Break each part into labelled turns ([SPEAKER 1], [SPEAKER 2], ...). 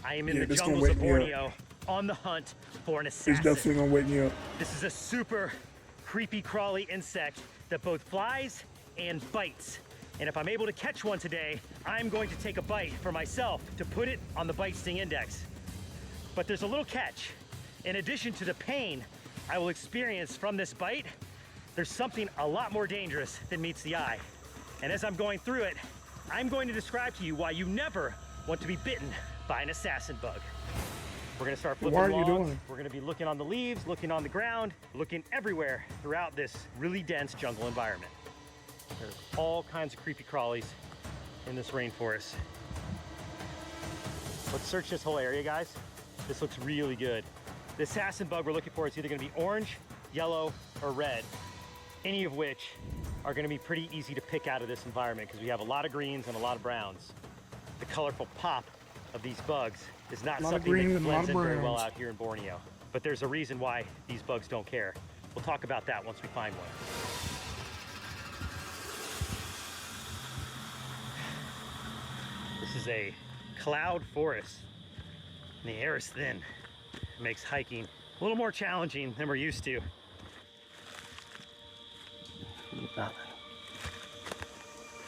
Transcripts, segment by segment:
[SPEAKER 1] I am in the jungles of Borneo on the hunt for an assassin.
[SPEAKER 2] It's definitely gonna wake me up.
[SPEAKER 1] This is a super creepy crawly insect that both flies and bites. And if I'm able to catch one today, I'm going to take a bite for myself to put it on the bite sting index. But there's a little catch. In addition to the pain I will experience from this bite, there's something a lot more dangerous than meets the eye. And as I'm going through it, I'm going to describe to you why you never want to be bitten by an assassin bug. We're gonna start flipping
[SPEAKER 2] along. What are you doing?
[SPEAKER 1] We're gonna be looking on the leaves, looking on the ground, looking everywhere throughout this really dense jungle environment. There's all kinds of creepy crawlies in this rainforest. Let's search this whole area, guys. This looks really good. The assassin bug we're looking for is either gonna be orange, yellow, or red, any of which are gonna be pretty easy to pick out of this environment because we have a lot of greens and a lot of browns. The colorful pop of these bugs is not something that blends in very well out here in Borneo. But there's a reason why these bugs don't care. We'll talk about that once we find one. This is a cloud forest, and the air is thin. It makes hiking a little more challenging than we're used to.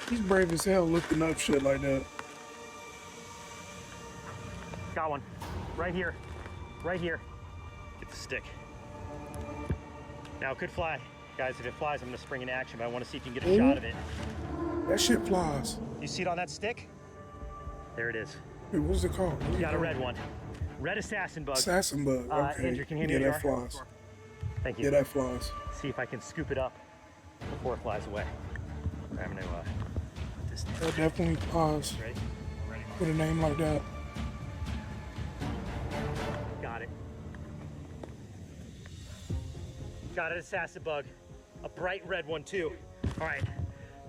[SPEAKER 2] He's brave as hell looking up shit like that.
[SPEAKER 1] Got one. Right here. Right here. Get the stick. Now it could fly. Guys, if it flies, I'm gonna spring in action, but I wanna see if you can get a shot of it.
[SPEAKER 2] That shit flies.
[SPEAKER 1] You see it on that stick? There it is.
[SPEAKER 2] Wait, what's it called?
[SPEAKER 1] You got a red one. Red assassin bug.
[SPEAKER 2] Assassin bug, okay.
[SPEAKER 1] Andrew, can you hand me
[SPEAKER 2] that flies.
[SPEAKER 1] Thank you.
[SPEAKER 2] Yeah, that flies.
[SPEAKER 1] See if I can scoop it up before it flies away. I'm gonna put this down.
[SPEAKER 2] That definitely flies.
[SPEAKER 1] Ready? Ready?
[SPEAKER 2] With a name like that.
[SPEAKER 1] Got it. Got an assassin bug. A bright red one too. All right,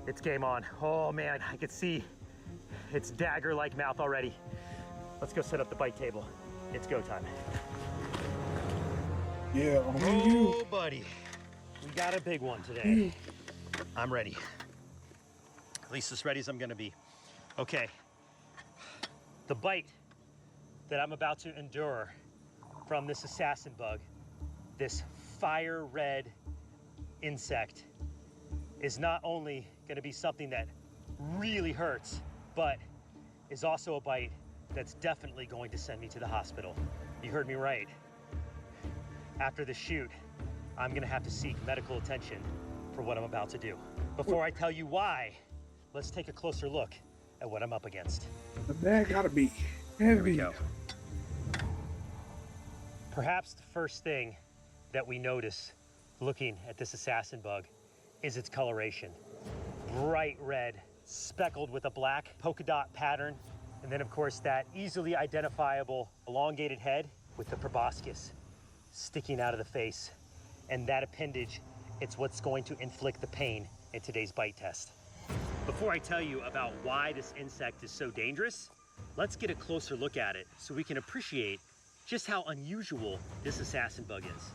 [SPEAKER 1] it's game on. Oh man, I can see its dagger-like mouth already. Let's go set up the bite table. It's go time.
[SPEAKER 2] Yeah,
[SPEAKER 1] oh buddy, we got a big one today. I'm ready. At least as ready as I'm gonna be. Okay, the bite that I'm about to endure from this assassin bug, this fire red insect, is not only gonna be something that really hurts, but is also a bite that's definitely going to send me to the hospital. You heard me right. After the shoot, I'm gonna have to seek medical attention for what I'm about to do. Before I tell you why, let's take a closer look at what I'm up against.
[SPEAKER 2] The bag gotta be heavy.
[SPEAKER 1] Here we go. Perhaps the first thing that we notice looking at this assassin bug is its coloration. Bright red, speckled with a black polka dot pattern, and then of course that easily identifiable elongated head with the proboscis sticking out of the face. And that appendage, it's what's going to inflict the pain in today's bite test. Before I tell you about why this insect is so dangerous, let's get a closer look at it so we can appreciate just how unusual this assassin bug is.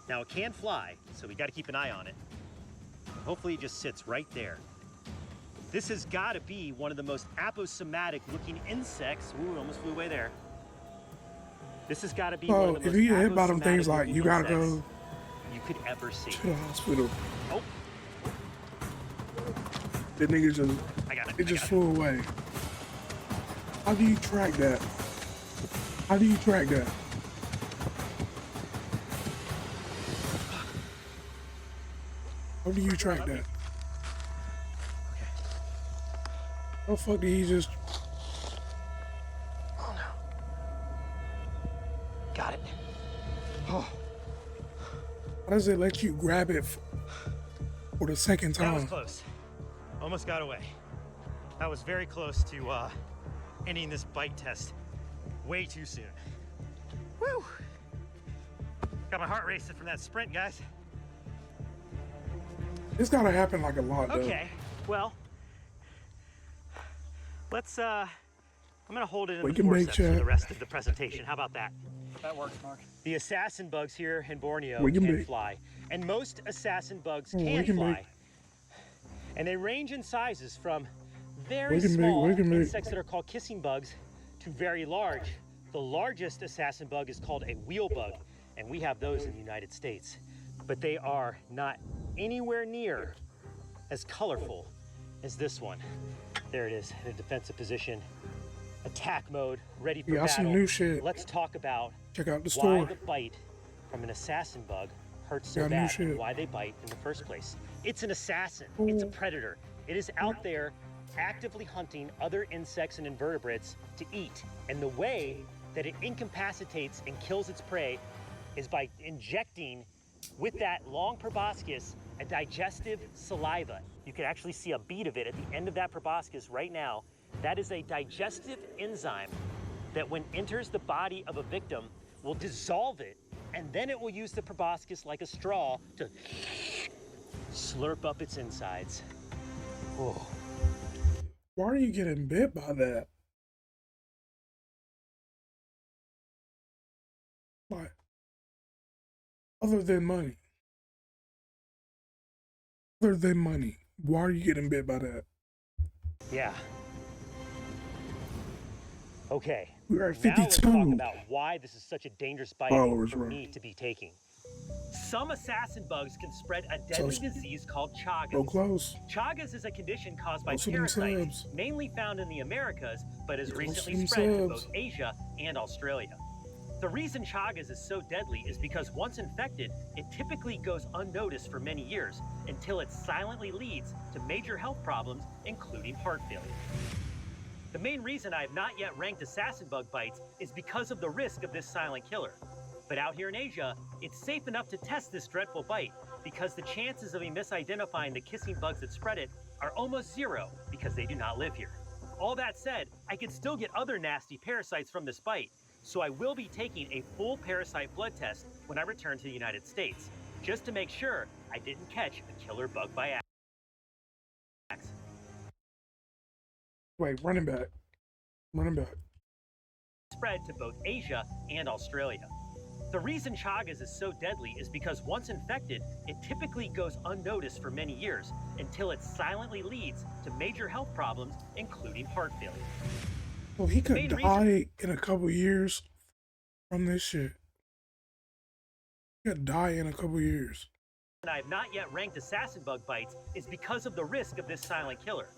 [SPEAKER 1] Now it can fly, so we gotta keep an eye on it. Hopefully it just sits right there. This has gotta be one of the most aposematic looking insects. Ooh, almost flew away there. This has gotta be one of the most
[SPEAKER 2] if you get hit by them things, like you gotta go
[SPEAKER 1] you could ever see.
[SPEAKER 2] To the hospital.
[SPEAKER 1] Oh.
[SPEAKER 2] The nigga just,
[SPEAKER 1] I got it.
[SPEAKER 2] It just flew away. How do you track that? How do you track that? How do you track that?
[SPEAKER 1] Okay.
[SPEAKER 2] How the fuck did he just...
[SPEAKER 1] Oh no. Got it.
[SPEAKER 2] Oh. How does it let you grab it for the second time?
[SPEAKER 1] That was close. Almost got away. That was very close to ending this bite test way too soon. Woo! Got my heart racing from that sprint, guys.
[SPEAKER 2] It's gotta happen like a lot, though.
[SPEAKER 1] Okay, well, let's, I'm gonna hold it in the forceps for the rest of the presentation. How about that?
[SPEAKER 3] That works, Mark.
[SPEAKER 1] The assassin bugs here in Borneo can fly, and most assassin bugs can fly. And they range in sizes from very small insects that are called kissing bugs to very large, The largest assassin bug is called a wheel bug, and we have those in the United States. But they are not anywhere near as colorful as this one. There it is, in a defensive position. Attack mode, ready for battle.
[SPEAKER 2] Some new shit.
[SPEAKER 1] Let's talk about
[SPEAKER 2] Check out the
[SPEAKER 1] why
[SPEAKER 2] store.
[SPEAKER 1] the bite from an assassin bug hurts so bad and why they bite in the first place. It's an assassin.
[SPEAKER 2] Ooh.
[SPEAKER 1] It's a predator. It is out there actively hunting other insects and invertebrates to eat. And the way that it incapacitates and kills its prey is by injecting with that long proboscis a digestive saliva. You can actually see a bead of it at the end of that proboscis right now. That is a digestive enzyme that when enters the body of a victim will dissolve it, and then it will use the proboscis like a straw to slurp up its insides. Oh.
[SPEAKER 2] Why are you getting bit by that? Why? Other than money. Other than money. Why are you getting bit by that?
[SPEAKER 1] Yeah. Okay.
[SPEAKER 2] We're at 52.
[SPEAKER 1] Now let's talk about why this is such a dangerous bite for
[SPEAKER 2] right.
[SPEAKER 1] me to be taking. Some assassin bugs can spread a deadly disease called Chagas.
[SPEAKER 2] Go close.
[SPEAKER 1] Chagas is a condition caused by
[SPEAKER 2] Close
[SPEAKER 1] parasites, mainly found in the Americas, but has recently spread to both Asia and Australia. The reason Chagas is so deadly is because once infected, it typically goes unnoticed for many years until it silently leads to major health problems, including heart failure. The main reason I have not yet ranked assassin bug bites is because of the risk of this silent killer. But out here in Asia, it's safe enough to test this dreadful bite because the chances of me misidentifying the kissing bugs that spread it are almost zero because they do not live here. All that said, I can still get other nasty parasites from this bite, so I will be taking a full parasite blood test when I return to the United States, just to make sure I didn't catch a killer bug by accident.
[SPEAKER 2] Wait, running back.
[SPEAKER 1] Spread to both Asia and Australia. The reason Chagas is so deadly is because once infected, it typically goes unnoticed for many years until it silently leads to major health problems, including heart failure.
[SPEAKER 2] Well, he could die in a couple years from this shit. He could die in a couple years.
[SPEAKER 1] And I have not yet ranked assassin bug bites is because of the risk of this silent killer.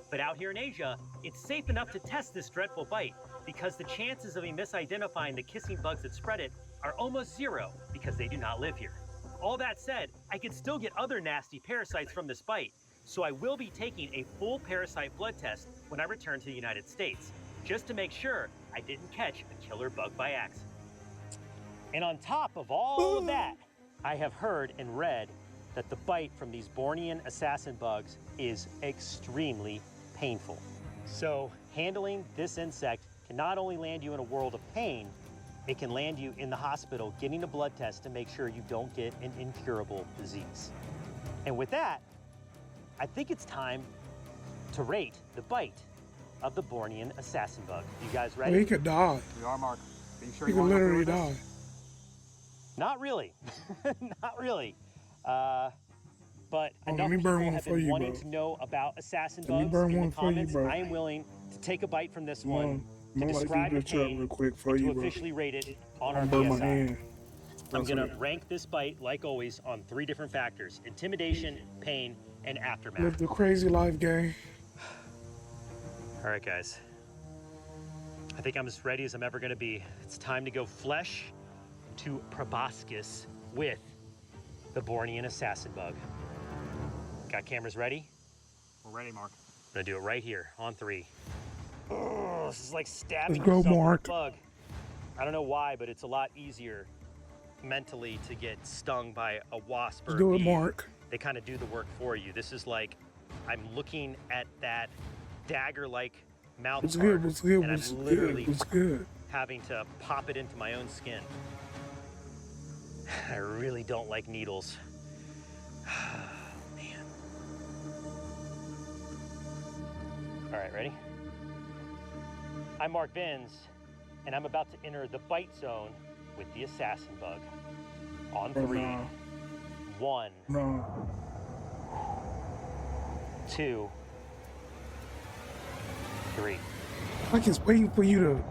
[SPEAKER 1] But out here in Asia, it's safe enough to test this dreadful bite because the chances of me misidentifying the kissing bugs that spread it are almost zero because they do not live here. All that said, I can still get other nasty parasites from this bite, so I will be taking a full parasite blood test when I return to the United States, just to make sure I didn't catch a killer bug by accident. And on top of all of that, I have heard and read that the bite from these Bornean assassin bugs is extremely painful. So handling this insect can not only land you in a world of pain, it can land you in the hospital getting a blood test to make sure you don't get an incurable disease. And with that, I think it's time to rate the bite of the Bornean assassin bug. You guys ready?
[SPEAKER 2] Well, he could die.
[SPEAKER 3] We are, Mark. Are you sure
[SPEAKER 2] He
[SPEAKER 3] you
[SPEAKER 2] could
[SPEAKER 3] want to
[SPEAKER 2] literally
[SPEAKER 3] go through with
[SPEAKER 2] die.
[SPEAKER 1] Not really. Not really. But enough
[SPEAKER 2] let me
[SPEAKER 1] people
[SPEAKER 2] burn one
[SPEAKER 1] have
[SPEAKER 2] for
[SPEAKER 1] been
[SPEAKER 2] you,
[SPEAKER 1] wanting
[SPEAKER 2] bro.
[SPEAKER 1] to know about assassin
[SPEAKER 2] Let me
[SPEAKER 1] bugs
[SPEAKER 2] burn
[SPEAKER 1] in
[SPEAKER 2] one
[SPEAKER 1] the
[SPEAKER 2] for you,
[SPEAKER 1] comments.
[SPEAKER 2] bro.
[SPEAKER 1] I am willing to take a bite from this one to
[SPEAKER 2] I'm
[SPEAKER 1] describe the
[SPEAKER 2] like you
[SPEAKER 1] pain
[SPEAKER 2] real quick for
[SPEAKER 1] and to
[SPEAKER 2] you, bro.
[SPEAKER 1] officially rate it on our
[SPEAKER 2] I'm burn my
[SPEAKER 1] PSI.
[SPEAKER 2] hand.
[SPEAKER 1] I'm gonna rank this bite, like always, on 3 different factors: intimidation, pain, and aftermath.
[SPEAKER 2] Live the crazy life, gang.
[SPEAKER 1] All right, guys. I think I'm as ready as I'm ever gonna be. It's time to go flesh to proboscis with the Bornean assassin bug. Got cameras ready?
[SPEAKER 3] We're ready, Mark.
[SPEAKER 1] I'm gonna do it right here on 3. Oh, this is like stabbing
[SPEAKER 2] Let's go,
[SPEAKER 1] yourself
[SPEAKER 2] Mark.
[SPEAKER 1] with a bug. I don't know why, but it's a lot easier mentally to get stung by a wasp or
[SPEAKER 2] Let's do
[SPEAKER 1] a
[SPEAKER 2] it,
[SPEAKER 1] bee.
[SPEAKER 2] Mark.
[SPEAKER 1] They kind of do the work for you. This is like I'm looking at that dagger-like mouth
[SPEAKER 2] What's
[SPEAKER 1] part,
[SPEAKER 2] good? What's good?
[SPEAKER 1] and
[SPEAKER 2] What's
[SPEAKER 1] I'm
[SPEAKER 2] good?
[SPEAKER 1] literally
[SPEAKER 2] What's good?
[SPEAKER 1] having to pop it into my own skin. I really don't like needles. Man. All right, ready? I'm Mark Benz, and I'm about to enter the bite zone with the assassin bug. On 3.
[SPEAKER 2] No.
[SPEAKER 1] 1,
[SPEAKER 2] No.
[SPEAKER 1] 2, 3.
[SPEAKER 2] Like it's waiting for you to.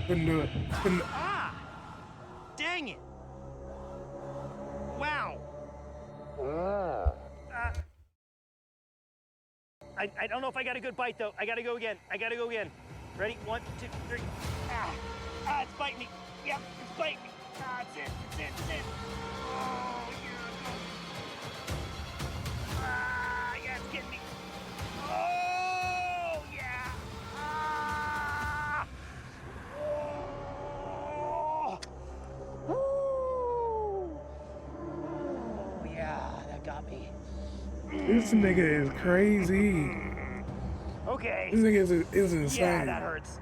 [SPEAKER 2] Couldn't do it. Couldn't.
[SPEAKER 1] Ah! Dang it! Wow. I don't know if I got a good bite though. I gotta go again. Ready? 1, 2, 3. Ah, it's biting me. Yep, it's biting me. Ah, it's it. Oh, yeah. Ah, yeah, it's getting me. Oh, yeah. Ah. Oh. Woo. Oh, yeah, that got me.
[SPEAKER 2] This nigga is crazy.
[SPEAKER 1] Okay.
[SPEAKER 2] This nigga is insane.
[SPEAKER 1] Yeah, that hurts.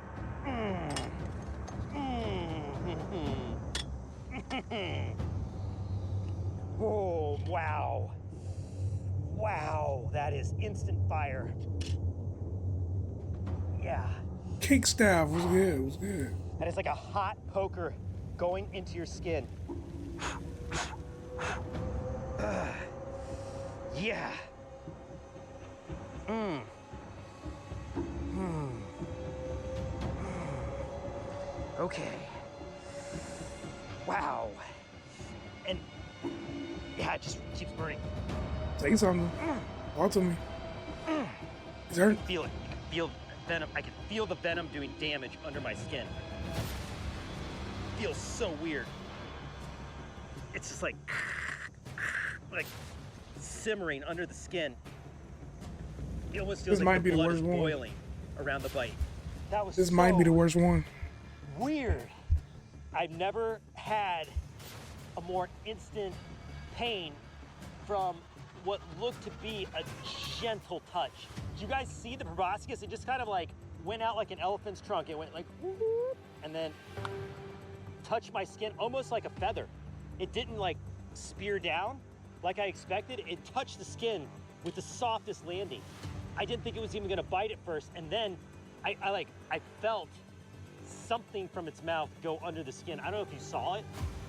[SPEAKER 1] Oh, wow. Wow, that is instant fire. Yeah.
[SPEAKER 2] Kick staff was good. It was good.
[SPEAKER 1] That is like a hot poker going into your skin. Yeah. Okay. Wow. And yeah, it just keeps burning.
[SPEAKER 2] Say something. Talk to me. Is there?
[SPEAKER 1] Feel it. You can feel venom. I can feel the venom doing damage under my skin. Feels so weird. It's just like simmering under the skin. It almost feels
[SPEAKER 2] This
[SPEAKER 1] like
[SPEAKER 2] might be the
[SPEAKER 1] blood
[SPEAKER 2] worst
[SPEAKER 1] is
[SPEAKER 2] one.
[SPEAKER 1] boiling around the bite. That was
[SPEAKER 2] This might be the worst one.
[SPEAKER 1] weird. I've never had a more instant pain from what looked to be a gentle touch. Did you guys see the proboscis? It just kind of like went out like an elephant's trunk. It went like, whoop, and then touched my skin almost like a feather. It didn't like spear down like I expected. It touched the skin with the softest landing. I didn't think it was even gonna bite at first, and then I felt something from its mouth go under the skin. I don't know if you saw it.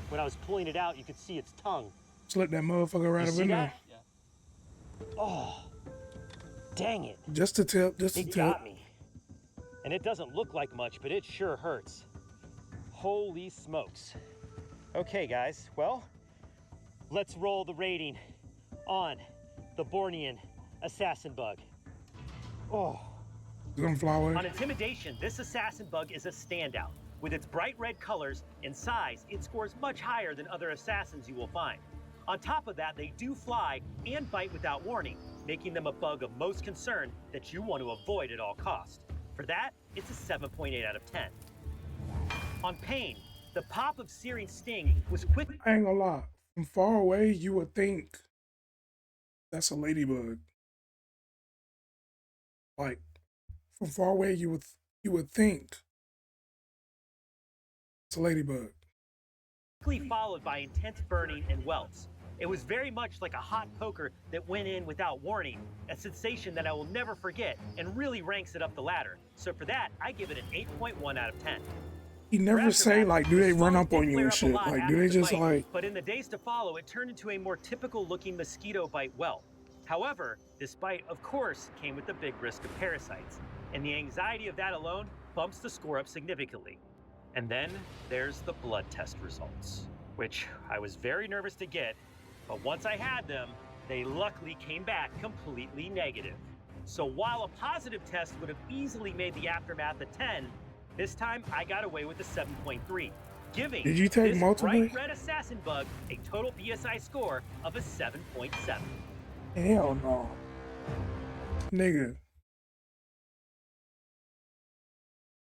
[SPEAKER 1] When I was pulling it out, you could see its tongue.
[SPEAKER 2] Slip that motherfucker right
[SPEAKER 1] You
[SPEAKER 2] up
[SPEAKER 1] see
[SPEAKER 2] in there.
[SPEAKER 1] that? Yeah. Oh, dang it.
[SPEAKER 2] Just a tip. Just a
[SPEAKER 1] It
[SPEAKER 2] tip.
[SPEAKER 1] got me. And it doesn't look like much, but it sure hurts. Holy smokes. Okay, guys, well, let's roll the rating on the Bornean assassin bug. Oh.
[SPEAKER 2] It's gonna fly away.
[SPEAKER 1] On intimidation, this assassin bug is a standout. With its bright red colors and size, it scores much higher than other assassins you will find. On top of that, they do fly and bite without warning, making them a bug of most concern that you want to avoid at all costs. For that, it's a 7.8 out of 10. On pain, the pop of searing sting was quick.
[SPEAKER 2] I ain't gonna lie. From far away, you would think that's a ladybug. Like, from far away, you would think it's a ladybug.
[SPEAKER 1] Quickly followed by intense burning and welts. It was very much like a hot poker that went in without warning, a sensation that I will never forget and really ranks it up the ladder. So for that, I give it an 8.1 out of 10.
[SPEAKER 2] He never say like, do they run up on you and shit?
[SPEAKER 1] Flare up a lot
[SPEAKER 2] Like, do they
[SPEAKER 1] after the
[SPEAKER 2] just
[SPEAKER 1] bite,
[SPEAKER 2] like?
[SPEAKER 1] But in the days to follow, it turned into a more typical looking mosquito bite welt. However, this bite, of course, came with the big risk of parasites, and the anxiety of that alone bumps the score up significantly. And then there's the blood test results, which I was very nervous to get, but once I had them, they luckily came back completely negative. So while a positive test would have easily made the aftermath a 10, this time I got away with a 7.3, giving
[SPEAKER 2] Did you take
[SPEAKER 1] this
[SPEAKER 2] multiple?
[SPEAKER 1] bright red assassin bug a total PSI score of a 7.7.
[SPEAKER 2] Hell no, nigga.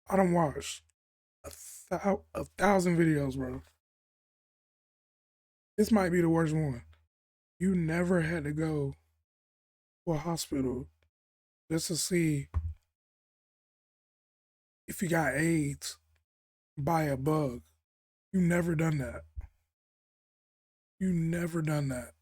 [SPEAKER 2] I done watched a thousand videos, bro. This might be the worst one. You never had to go to a hospital just to see if you got AIDS by a bug. You never done that. You never done that.